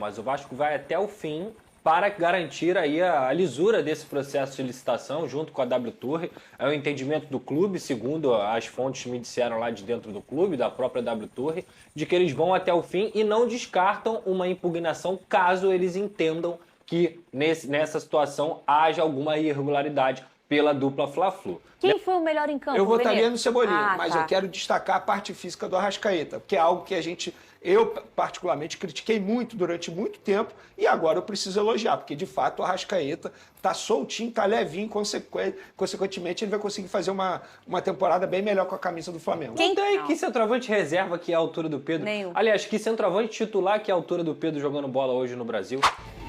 mas o Vasco vai até o fim para garantir aí a lisura desse processo de licitação junto com a W Torre. É o entendimento do clube, segundo as fontes me disseram lá de dentro do clube, da própria W Torre, de que eles vão até o fim e não descartam uma impugnação caso eles entendam que nessa situação haja alguma irregularidade pela dupla Fla-Flu. Quem foi o melhor em campo? Eu votaria no Cebolinha, mas tá. eu quero destacar a parte física do Arrascaeta, que é algo que eu particularmente critiquei muito durante muito tempo e agora eu preciso elogiar, porque de fato o Arrascaeta tá soltinho, tá levinho, consequentemente ele vai conseguir fazer uma temporada bem melhor com a camisa do Flamengo. Não tem que centroavante reserva que é a altura do Pedro. Nenhum. Aliás, que centroavante titular que é a altura do Pedro jogando bola hoje no Brasil.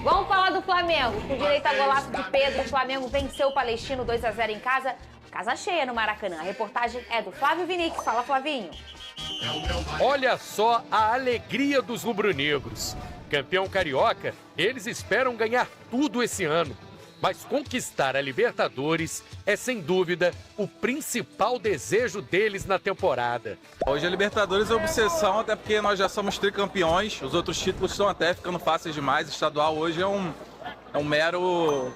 Vamos falar do Flamengo. Com direito a golaço de Pedro, o Flamengo venceu o Palestino 2-0 em casa. Casa cheia no Maracanã. A reportagem é do Flávio Vinicius. Fala, Flavinho. Olha só a alegria dos rubro-negros. Campeão carioca, eles esperam ganhar tudo esse ano. Mas conquistar a Libertadores é, sem dúvida, o principal desejo deles na temporada. Hoje a Libertadores é obsessão, até porque nós já somos tricampeões. Os outros títulos estão até ficando fáceis demais. Estadual hoje é um mero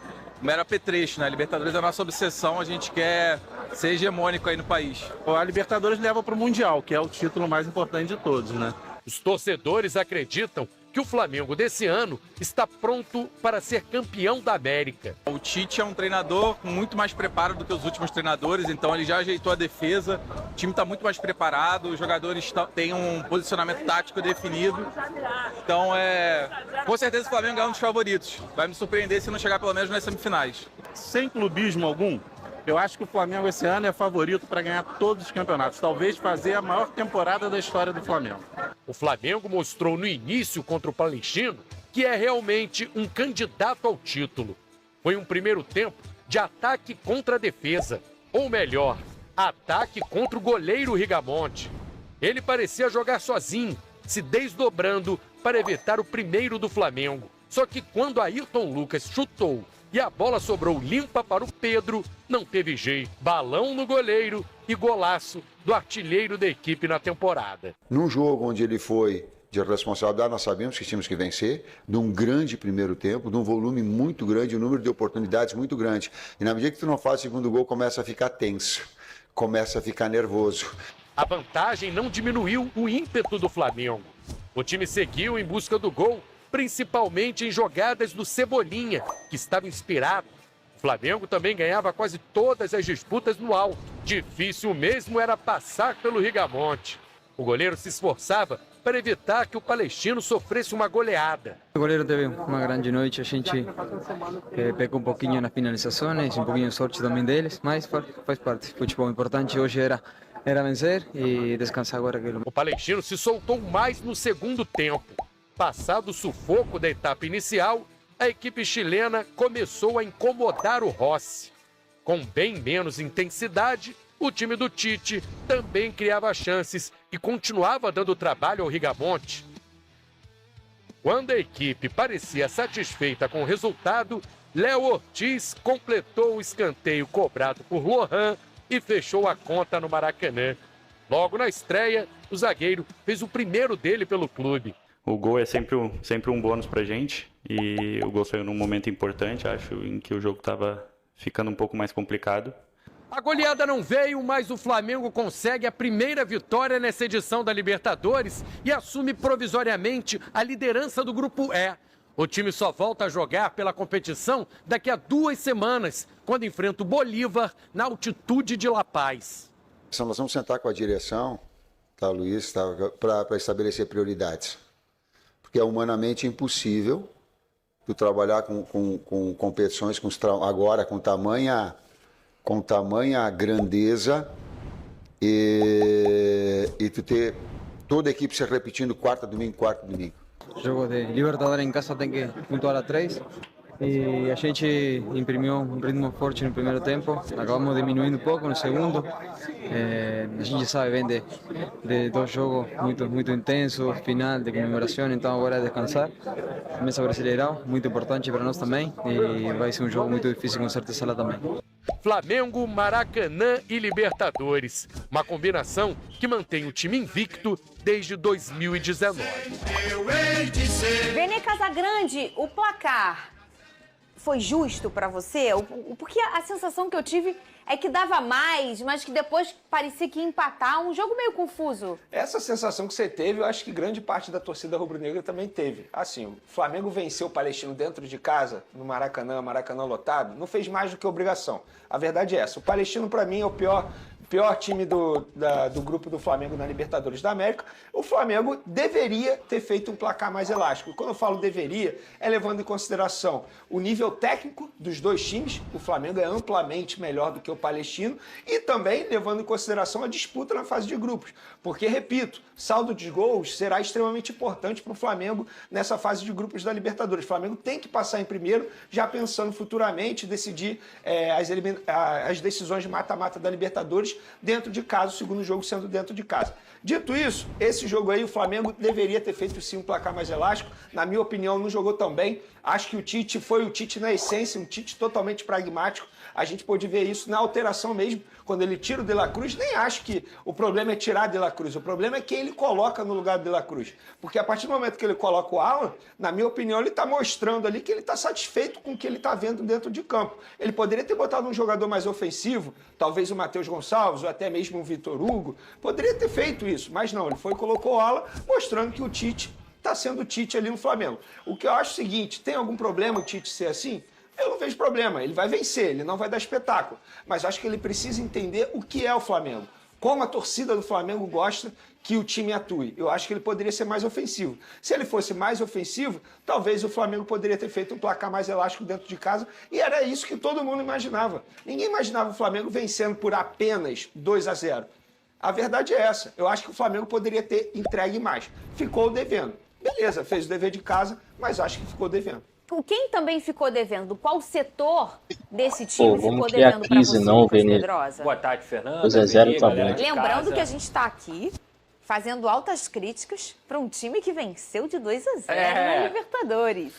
apetrecho, né? A Libertadores é a nossa obsessão, a gente quer ser hegemônico aí no país. A Libertadores leva para o Mundial, que é o título mais importante de todos, né? Os torcedores acreditam que o Flamengo desse ano está pronto para ser campeão da América. O Tite é um treinador com muito mais preparo do que os últimos treinadores, então ele já ajeitou a defesa, o time está muito mais preparado, os jogadores têm um posicionamento tático definido. Então, com certeza o Flamengo é um dos favoritos. Vai me surpreender se não chegar pelo menos nas semifinais. Sem clubismo algum, eu acho que o Flamengo esse ano é favorito para ganhar todos os campeonatos. Talvez fazer a maior temporada da história do Flamengo. O Flamengo mostrou no início contra o Palestino que é realmente um candidato ao título. Foi um primeiro tempo de ataque contra a defesa. Ou melhor, ataque contra o goleiro Rigamonte. Ele parecia jogar sozinho, se desdobrando para evitar o primeiro do Flamengo. Só que quando Ayrton Lucas chutou e a bola sobrou limpa para o Pedro, não teve jeito. Balão no goleiro e golaço do artilheiro da equipe na temporada. Num jogo onde ele foi de responsabilidade, nós sabemos que tínhamos que vencer, de um grande primeiro tempo, de um volume muito grande, um número de oportunidades muito grande. E na medida que tu não faz o segundo gol, começa a ficar tenso, começa a ficar nervoso. A vantagem não diminuiu o ímpeto do Flamengo. O time seguiu em busca do gol, principalmente em jogadas do Cebolinha, que estava inspirado. O Flamengo também ganhava quase todas as disputas no alto. Difícil mesmo era passar pelo Rigamonte. O goleiro se esforçava para evitar que o Palestino sofresse uma goleada. O goleiro teve uma grande noite, a gente pecou um pouquinho nas finalizações, um pouquinho de sorte também deles, mas faz parte. Futebol importante hoje era vencer e descansar agora. O Palestino se soltou mais no segundo tempo. Passado o sufoco da etapa inicial, a equipe chilena começou a incomodar o Rossi. Com bem menos intensidade, o time do Tite também criava chances e continuava dando trabalho ao Rigamonte. Quando a equipe parecia satisfeita com o resultado, Léo Ortiz completou o escanteio cobrado por Lohan e fechou a conta no Maracanã. Logo na estreia, o zagueiro fez o primeiro dele pelo clube. O gol é sempre um bônus pra gente e o gol saiu num momento importante, acho, em que o jogo estava ficando um pouco mais complicado. A goleada não veio, mas o Flamengo consegue a primeira vitória nessa edição da Libertadores e assume provisoriamente a liderança do Grupo E. O time só volta a jogar pela competição daqui a 2 semanas, quando enfrenta o Bolívar na altitude de La Paz. Nós vamos sentar com a direção, tá, Luiz, tá, para estabelecer prioridades. Porque é humanamente impossível tu trabalhar com competições agora com tamanha grandeza e tu ter toda a equipe se repetindo quarta, domingo. Jogo de Libertadores em casa tem que pontuar a 3 e a gente imprimiu um ritmo forte no primeiro tempo, acabamos diminuindo um pouco no segundo. A gente sabe bem de 2 jogos muito intensos, final de comemoração, então agora é descansar. Começa o Brasileirão, muito importante para nós também, e vai ser um jogo muito difícil com certeza lá também. Flamengo, Maracanã e Libertadores. Uma combinação que mantém o time invicto desde 2019. Vene Casagrande, o placar foi justo para você? Porque a sensação que eu tive é que dava mais, mas que depois parecia que ia empatar. Um jogo meio confuso. Essa sensação que você teve, eu acho que grande parte da torcida rubro-negra também teve. Assim, o Flamengo venceu o Palestino dentro de casa, no Maracanã lotado, não fez mais do que obrigação. A verdade é essa. O Palestino, para mim, é o pior time do grupo do Flamengo na Libertadores da América. O Flamengo deveria ter feito um placar mais elástico. Quando eu falo deveria, é levando em consideração o nível técnico dos dois times. O Flamengo é amplamente melhor do que o Palestino. E também levando em consideração a disputa na fase de grupos. Porque, repito, saldo de gols será extremamente importante para o Flamengo nessa fase de grupos da Libertadores. O Flamengo tem que passar em primeiro, já pensando futuramente decidir as decisões de mata-mata da Libertadores dentro de casa, o segundo jogo sendo dentro de casa. Dito isso, esse jogo aí o Flamengo deveria ter feito sim um placar mais elástico. Na minha opinião, não jogou tão bem. Acho que o Tite foi o Tite na essência, um Tite totalmente pragmático. A gente pôde ver isso na alteração mesmo, quando ele tira o De La Cruz. Nem acho que o problema é tirar De La Cruz, o problema é quem ele coloca no lugar do De La Cruz. Porque a partir do momento que ele coloca o Alan, na minha opinião, ele está mostrando ali que ele está satisfeito com o que ele está vendo dentro de campo. Ele poderia ter botado um jogador mais ofensivo, talvez o Matheus Gonçalves ou até mesmo o Vitor Hugo, poderia ter feito isso, mas não, ele foi e colocou o Alan, mostrando que o Tite está sendo o Tite ali no Flamengo. O que eu acho é o seguinte, tem algum problema o Tite ser assim? Eu não vejo problema, ele vai vencer, ele não vai dar espetáculo. Mas acho que ele precisa entender o que é o Flamengo. Como a torcida do Flamengo gosta que o time atue. Eu acho que ele poderia ser mais ofensivo. Se ele fosse mais ofensivo, talvez o Flamengo poderia ter feito um placar mais elástico dentro de casa. E era isso que todo mundo imaginava. Ninguém imaginava o Flamengo vencendo por apenas 2-0. A verdade é essa. Eu acho que o Flamengo poderia ter entregue mais. Ficou devendo. Beleza, fez o dever de casa, mas acho que ficou devendo. Quem também ficou devendo? Qual setor desse time ficou criar devendo para crise você, não, Lucas Vene. Pedrosa? Boa tarde, Fernanda. 2-0 tá bom. Lembrando que a gente está aqui fazendo altas críticas para um time que venceu de 2-0 na Libertadores.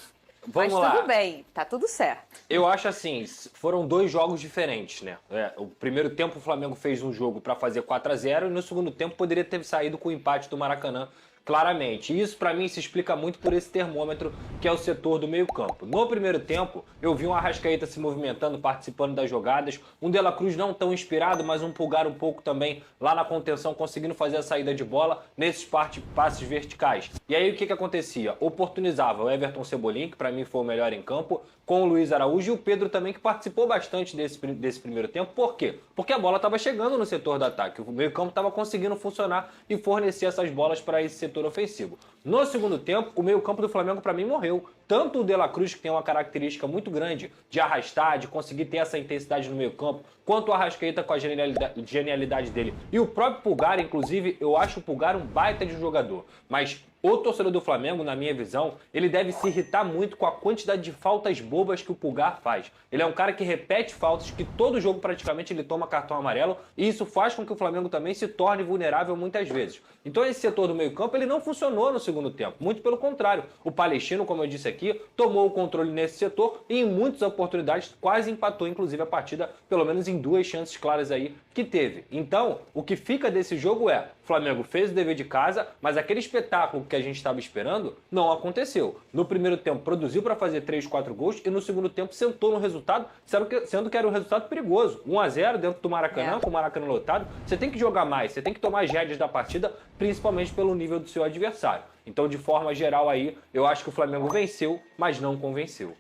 Vamos Mas lá. tudo bem, tá tudo certo. Eu acho assim, foram dois jogos diferentes, né? O primeiro tempo o Flamengo fez um jogo para fazer 4-0 e no segundo tempo poderia ter saído com o empate do Maracanã, claramente. E isso para mim se explica muito por esse termômetro que é o setor do meio-campo. No primeiro tempo, eu vi um Arrascaeta se movimentando, participando das jogadas, um De La Cruz não tão inspirado, mas um Pulgar um pouco também lá na contenção, conseguindo fazer a saída de bola nesses passes verticais. E aí o que acontecia? Oportunizava o Everton Cebolinha, que para mim foi o melhor em campo, com o Luiz Araújo e o Pedro também, que participou bastante desse primeiro tempo. Por quê? Porque a bola estava chegando no setor do ataque, o meio-campo estava conseguindo funcionar e fornecer essas bolas para esse setor ofensivo. No segundo tempo, o meio-campo do Flamengo para mim morreu. Tanto o De La Cruz, que tem uma característica muito grande de arrastar, de conseguir ter essa intensidade no meio-campo, quanto o Arrascaeta com a genialidade dele. E o próprio Pulgar, inclusive, eu acho o Pulgar um baita de jogador. Mas o torcedor do Flamengo, na minha visão, ele deve se irritar muito com a quantidade de faltas bobas que o Pulgar faz. Ele é um cara que repete faltas, que todo jogo praticamente ele toma cartão amarelo, e isso faz com que o Flamengo também se torne vulnerável muitas vezes. Então esse setor do meio-campo ele não funcionou no segundo tempo, muito pelo contrário. O Palestino, como eu disse aqui, tomou o controle nesse setor e em muitas oportunidades quase empatou, inclusive a partida, pelo menos em 2 chances claras aí que teve. Então, o que fica desse jogo é, o Flamengo fez o dever de casa, mas aquele espetáculo que a gente estava esperando não aconteceu. No primeiro tempo produziu para fazer 3, 4 gols e no segundo tempo sentou no resultado, sendo que era um resultado perigoso. 1-0 dentro do Maracanã, com o Maracanã lotado. Você tem que jogar mais, você tem que tomar as rédeas da partida, principalmente pelo nível do seu adversário. Então, de forma geral aí, eu acho que o Flamengo venceu, mas não convenceu.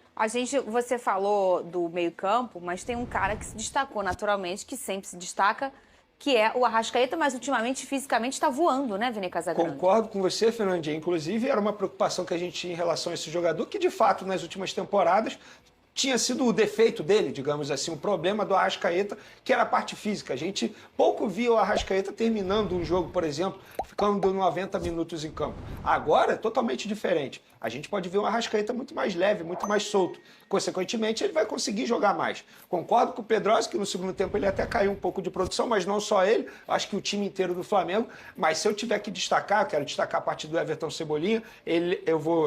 Você falou do meio-campo, mas tem um cara que se destacou naturalmente, que sempre se destaca, que é o Arrascaeta, mas ultimamente, fisicamente, está voando, né, Vene Casagrande? Concordo com você, Fernandinha. Inclusive, era uma preocupação que a gente tinha em relação a esse jogador, que de fato, nas últimas temporadas, tinha sido o defeito dele, digamos assim, o problema do Arrascaeta, que era a parte física. A gente pouco via o Arrascaeta terminando um jogo, por exemplo, ficando 90 minutos em campo. Agora, é totalmente diferente. A gente pode ver um Arrascaeta muito mais leve, muito mais solto. Consequentemente, ele vai conseguir jogar mais. Concordo com o Pedrosa, que no segundo tempo ele até caiu um pouco de produção, mas não só ele, acho que o time inteiro do Flamengo. Mas se eu tiver que destacar, eu quero destacar a partir do Everton Cebolinha,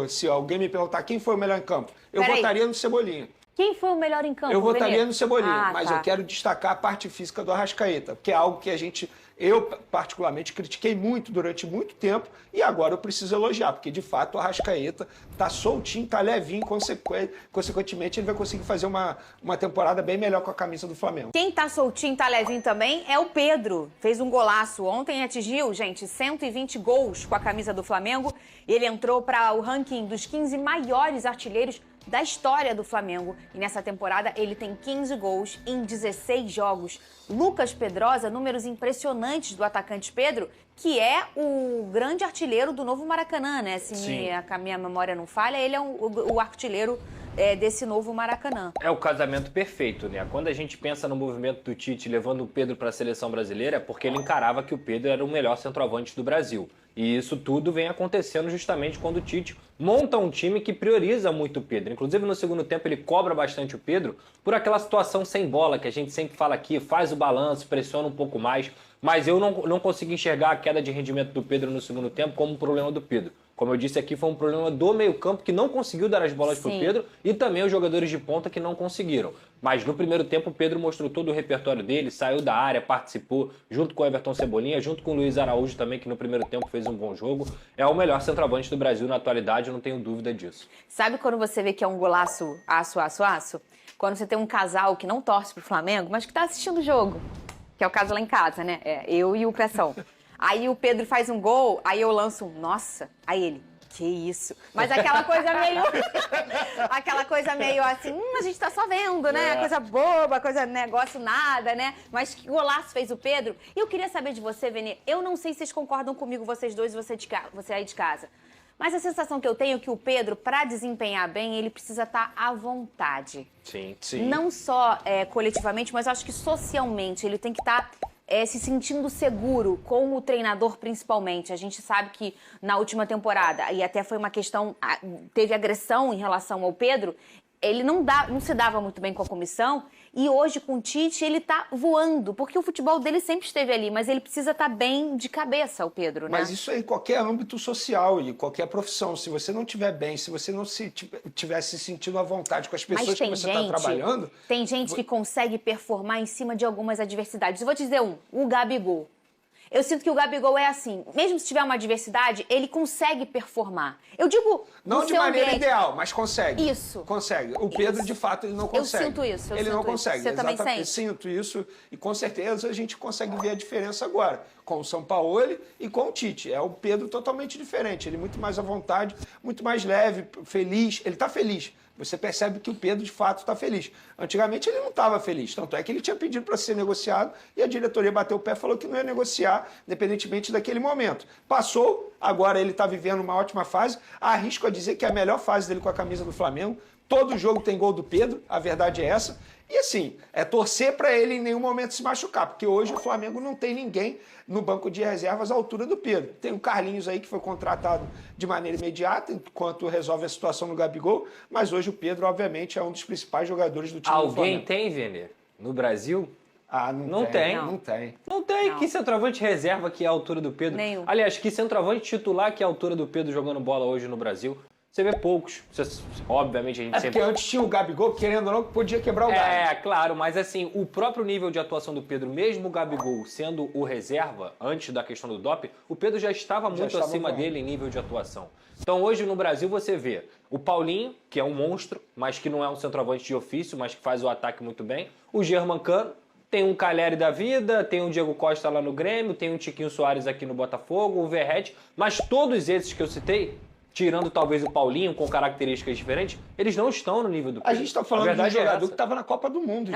se alguém me perguntar quem foi o melhor em campo, eu votaria no Cebolinha. Quem foi o melhor em campo? Eu votaria Vene? no Cebolinha, mas tá. eu quero destacar a parte física do Arrascaeta, que é algo que eu particularmente critiquei muito durante muito tempo e agora eu preciso elogiar, porque de fato o Arrascaeta tá soltinho, tá levinho, consequentemente ele vai conseguir fazer uma temporada bem melhor com a camisa do Flamengo. Quem tá soltinho, tá levinho também é o Pedro. Fez um golaço ontem, atingiu, gente, 120 gols com a camisa do Flamengo. Ele entrou para o ranking dos 15 maiores artilheiros da história do Flamengo. E nessa temporada ele tem 15 gols em 16 jogos. Lucas Pedrosa, números impressionantes do atacante Pedro, que é o grande artilheiro do novo Maracanã, né? Se a minha memória não falha, ele é o artilheiro desse novo Maracanã. É o casamento perfeito, né? Quando a gente pensa no movimento do Tite levando o Pedro para a seleção brasileira, é porque ele encarava que o Pedro era o melhor centroavante do Brasil. E isso tudo vem acontecendo justamente quando o Tite monta um time que prioriza muito o Pedro. Inclusive, no segundo tempo, ele cobra bastante o Pedro por aquela situação sem bola, que a gente sempre fala aqui, faz o balanço, pressiona um pouco mais. Mas eu não consigo enxergar a queda de rendimento do Pedro no segundo tempo como um problema do Pedro. Como eu disse aqui, foi um problema do meio-campo que não conseguiu dar as bolas para o Pedro e também os jogadores de ponta que não conseguiram. Mas no primeiro tempo o Pedro mostrou todo o repertório dele, saiu da área, participou, junto com o Everton Cebolinha, junto com o Luiz Araújo também, que no primeiro tempo fez um bom jogo. É o melhor centroavante do Brasil na atualidade, eu não tenho dúvida disso. Sabe quando você vê que é um golaço aço? Quando você tem um casal que não torce pro Flamengo, mas que tá assistindo o jogo. Que é o caso lá em casa, né? Eu e o Pressão. Aí o Pedro faz um gol, aí eu lanço um, nossa. Aí ele, que isso? Mas aquela coisa meio... aquela coisa meio assim, a gente tá só vendo, né? Coisa boba, negócio nada, né? Mas que golaço fez o Pedro. E eu queria saber de você, Vene, eu não sei se vocês concordam comigo, vocês dois, você aí de casa. Mas a sensação que eu tenho é que o Pedro, para desempenhar bem, ele precisa estar à vontade. Sim. Não só coletivamente, mas acho que socialmente. Ele tem que estar se sentindo seguro com o treinador, principalmente. A gente sabe que na última temporada, e até foi uma questão, teve agressão em relação ao Pedro, ele não se dava muito bem com a comissão, e hoje com o Tite ele tá voando, porque o futebol dele sempre esteve ali, mas ele precisa estar bem de cabeça, o Pedro, né? Mas isso é em qualquer âmbito social e qualquer profissão. Se você não estiver bem, se você não estiver se sentindo à vontade com as pessoas que você está trabalhando... Tem gente que consegue performar em cima de algumas adversidades. Eu vou te dizer o Gabigol. Eu sinto que o Gabigol é assim, mesmo se tiver uma adversidade, ele consegue performar. Eu digo... Não de maneira ideal, mas consegue. Isso. Consegue. O Pedro, de fato, ele não consegue. Eu sinto isso. Ele não consegue. Você também sente? Sinto isso e com certeza a gente consegue ver a diferença agora com o Sampaoli e com o Tite. É o Pedro totalmente diferente. Ele muito mais à vontade, muito mais leve, feliz. Ele está feliz. Você percebe que o Pedro, de fato, está feliz. Antigamente, ele não estava feliz. Tanto é que ele tinha pedido para ser negociado e a diretoria bateu o pé e falou que não ia negociar, independentemente daquele momento. Passou, agora ele está vivendo uma ótima fase. Arrisco a dizer que é a melhor fase dele com a camisa do Flamengo. Todo jogo tem gol do Pedro, a verdade é essa. E assim, é torcer para ele em nenhum momento se machucar, porque hoje o Flamengo não tem ninguém no banco de reservas à altura do Pedro. Tem o Carlinhos aí que foi contratado de maneira imediata, enquanto resolve a situação no Gabigol, mas hoje o Pedro, obviamente, é um dos principais jogadores do time do Flamengo. Alguém tem, Vene, no Brasil? Ah, não tem. Não tem. Não tem. Que centroavante reserva que é a altura do Pedro? Nenhum. Aliás, que centroavante titular que é a altura do Pedro jogando bola hoje no Brasil? Você vê poucos. Obviamente a gente sempre... Porque antes tinha o Gabigol, querendo ou não, que podia quebrar o galho. Claro, mas assim, o próprio nível de atuação do Pedro, mesmo o Gabigol sendo o reserva, antes da questão do doping, o Pedro já estava muito acima dele em nível de atuação. Então hoje no Brasil você vê o Paulinho, que é um monstro, mas que não é um centroavante de ofício, mas que faz o ataque muito bem. O Germancano, tem um Calheri da vida, tem um Diego Costa lá no Grêmio, tem um Tiquinho Soares aqui no Botafogo, o Verratti, mas todos esses que eu citei, tirando talvez o Paulinho, com características diferentes, eles não estão no nível do Pedro. A gente está falando de um jogador que estava na Copa do Mundo.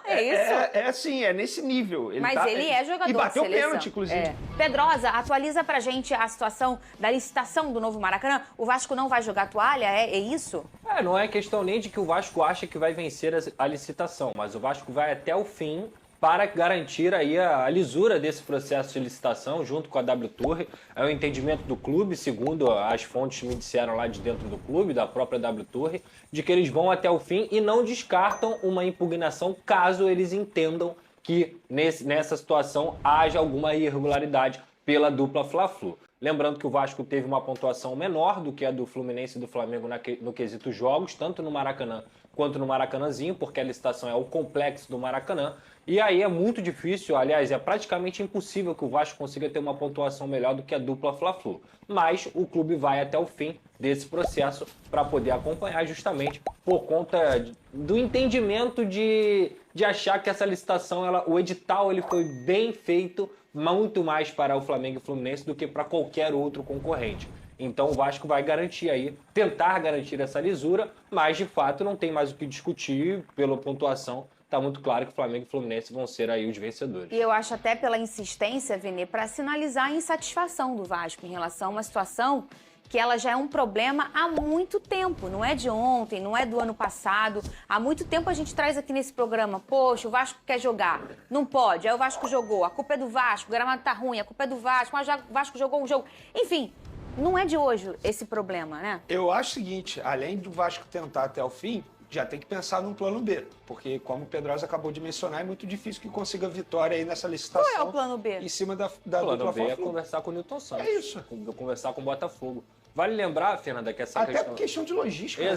É isso. Assim, é nesse nível. Mas ele é jogador de seleção. E bateu pênalti, inclusive. Pedrosa, atualiza pra gente a situação da licitação do novo Maracanã. O Vasco não vai jogar toalha, é isso? Não é questão nem de que o Vasco acha que vai vencer a licitação, mas o Vasco vai até o fim para garantir aí a lisura desse processo de licitação junto com a WTOR. É o entendimento do clube, segundo as fontes me disseram lá de dentro do clube, da própria WTOR, de que eles vão até o fim e não descartam uma impugnação caso eles entendam que nessa situação haja alguma irregularidade pela dupla Fla-Flu. Lembrando que o Vasco teve uma pontuação menor do que a do Fluminense e do Flamengo no quesito jogos, tanto no Maracanã quanto no Maracanãzinho, porque a licitação é o complexo do Maracanã. E aí é muito difícil, aliás, é praticamente impossível que o Vasco consiga ter uma pontuação melhor do que a dupla Fla-Flu. Mas o clube vai até o fim desse processo para poder acompanhar, justamente por conta do entendimento de achar que essa licitação, o edital ele foi bem feito, muito mais para o Flamengo e o Fluminense do que para qualquer outro concorrente. Então o Vasco vai garantir aí, tentar garantir essa lisura, mas de fato não tem mais o que discutir pela pontuação. Está muito claro que o Flamengo e o Fluminense vão ser aí os vencedores. E eu acho até pela insistência, Vene, para sinalizar a insatisfação do Vasco em relação a uma situação que ela já é um problema há muito tempo, não é de ontem, não é do ano passado. Há muito tempo a gente traz aqui nesse programa, poxa, o Vasco quer jogar, não pode, aí o Vasco jogou, a culpa é do Vasco, o gramado tá ruim, a culpa é do Vasco, mas o Vasco jogou um jogo. Enfim, não é de hoje esse problema, né? Eu acho o seguinte, além do Vasco tentar até o fim, já tem que pensar num plano B, porque como o Pedrosa acabou de mencionar, é muito difícil que consiga vitória aí nessa licitação. Qual é o plano B? Em cima da O plano dupla B é Fla-Flu. conversar com o Newton Santos. É isso. Conversar com o Botafogo. Vale lembrar, Fernanda, que essa Até por questão de logística. né?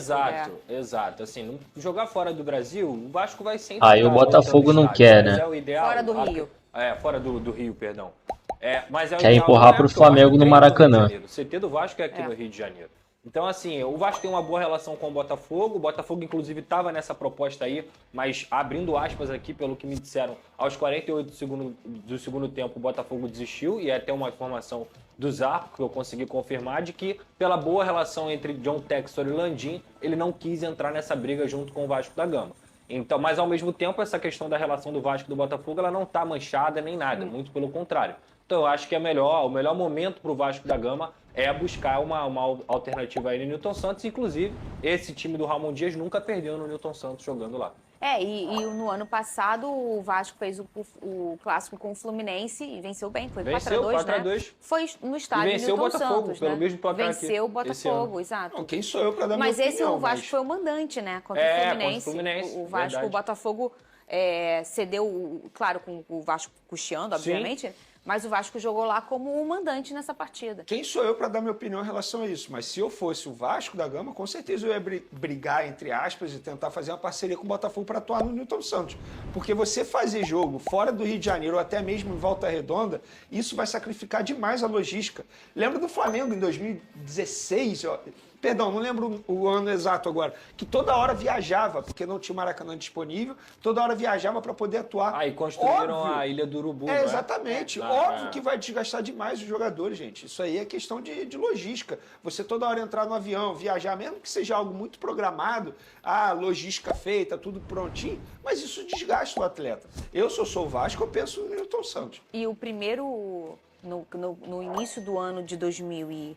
Exato. Assim, jogar fora do Brasil, o Vasco vai sempre... Aí o Botafogo não quer, né? É o ideal, Fora do Rio. Fora do Rio, perdão. Mas é o Quer ideal, empurrar né? pro Porque o Vasco Flamengo no treina Maracanã. Rio de Janeiro. O CT do Vasco é aqui no Rio de Janeiro. Então, assim, o Vasco tem uma boa relação com o Botafogo. O Botafogo, inclusive, estava nessa proposta aí, mas abrindo aspas aqui, pelo que me disseram, aos 48 do segundo tempo, o Botafogo desistiu. E é até uma informação do Zarco, que eu consegui confirmar, de que, pela boa relação entre John Textor e Landim, ele não quis entrar nessa briga junto com o Vasco da Gama. Então, mas, ao mesmo tempo, essa questão da relação do Vasco e do Botafogo, ela não está manchada nem nada, muito pelo contrário. Então, eu acho que o melhor momento para o Vasco da Gama é buscar uma alternativa aí no Newton Santos. Inclusive, esse time do Ramon Dias nunca perdeu no Newton Santos jogando lá. E no ano passado o Vasco fez o clássico com o Fluminense e venceu bem, foi 4x2, né? 4x2. Foi no estádio Venceu Newton o Botafogo, Santos, pelo né? mesmo placar aqui, Venceu o esse ano. Botafogo, exato. Não, quem sou eu para dar Mas minha esse opinião, o Vasco mas... foi o mandante, né? Contra o contra Fluminense. o Fluminense, O Vasco, verdade. o Botafogo cedeu, claro, com o Vasco custeando, obviamente, mas o Vasco jogou lá como um mandante nessa partida. Quem sou eu para dar minha opinião em relação a isso? Mas se eu fosse o Vasco da Gama, com certeza eu ia brigar, entre aspas, e tentar fazer uma parceria com o Botafogo para atuar no Newton Santos. Porque você fazer jogo fora do Rio de Janeiro ou até mesmo em Volta Redonda, isso vai sacrificar demais a logística. Lembra do Flamengo em 2016, perdão, não lembro o ano exato agora, que toda hora viajava, porque não tinha o Maracanã disponível, toda hora viajava para poder atuar. Aí construíram Óbvio. a Ilha do Urubu, né? Exatamente. Óbvio que vai desgastar demais os jogadores, gente. Isso aí é questão de logística. Você toda hora entrar no avião, viajar, mesmo que seja algo muito programado, logística feita, tudo prontinho, mas isso desgasta o atleta. Eu, se eu sou o Vasco, eu penso no Newton Santos. E o primeiro, no início do ano de 2011,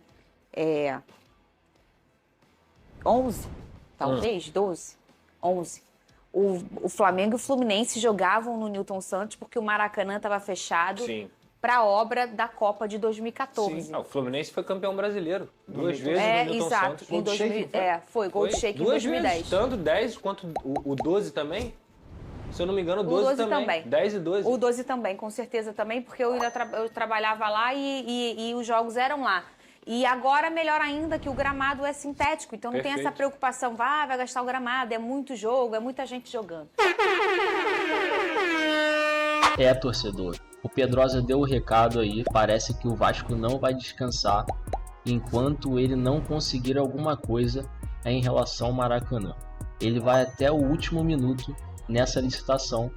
talvez, 12, 11. O Flamengo e o Fluminense jogavam no Newton Santos porque o Maracanã estava fechado para a obra da Copa de 2014. Sim. O Fluminense foi campeão brasileiro. Duas vezes no Newton exato. Santos. Em 2000, foi gol de Sheik em 2010. Vezes, tanto 10 quanto o 12 também. Se eu não me engano, o 12 também. 10 e 12. O 12 também, com certeza também, porque eu trabalhava lá e os jogos eram lá. E agora, melhor ainda, que o gramado é sintético, então não tem essa preocupação, vai gastar o gramado, é muito jogo, é muita gente jogando. Torcedor, o Pedrosa deu o recado aí, parece que o Vasco não vai descansar enquanto ele não conseguir alguma coisa em relação ao Maracanã. Ele vai até o último minuto nessa licitação,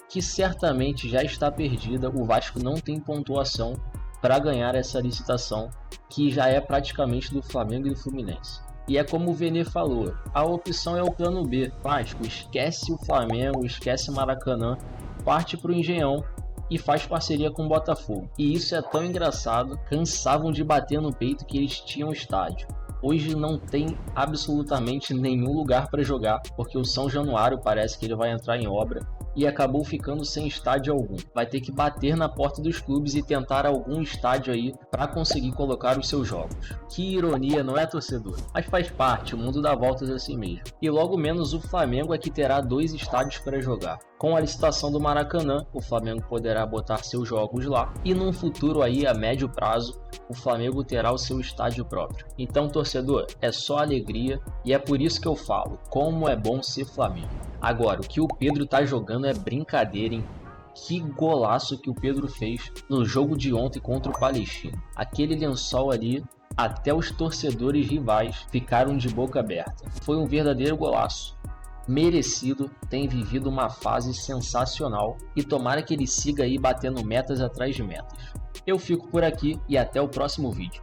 que certamente já está perdida, o Vasco não tem pontuação para ganhar essa licitação, que já é praticamente do Flamengo e do Fluminense. E é como o Vene falou, a opção é o plano B. Vasco, esquece o Flamengo, esquece Maracanã, parte para o Engenhão e faz parceria com o Botafogo. E isso é tão engraçado, cansavam de bater no peito que eles tinham estádio. Hoje não tem absolutamente nenhum lugar para jogar, porque o São Januário parece que ele vai entrar em obra e acabou ficando sem estádio algum. Vai ter que bater na porta dos clubes e tentar algum estádio aí para conseguir colocar os seus jogos. Que ironia, não é, torcedor? Mas faz parte, o mundo dá voltas assim mesmo. E logo menos o Flamengo é que terá 2 estádios para jogar. Com a licitação do Maracanã, o Flamengo poderá botar seus jogos lá e num futuro aí a médio prazo, o Flamengo terá o seu estádio próprio. Então, torcedor, é só alegria e é por isso que eu falo, como é bom ser Flamengo. Agora, o que o Pedro tá jogando é brincadeira, hein? Que golaço que o Pedro fez no jogo de ontem contra o Palestino. Aquele lençol ali, até os torcedores rivais ficaram de boca aberta. Foi um verdadeiro golaço. Merecido, tem vivido uma fase sensacional e tomara que ele siga aí batendo metas atrás de metas. Eu fico por aqui e até o próximo vídeo.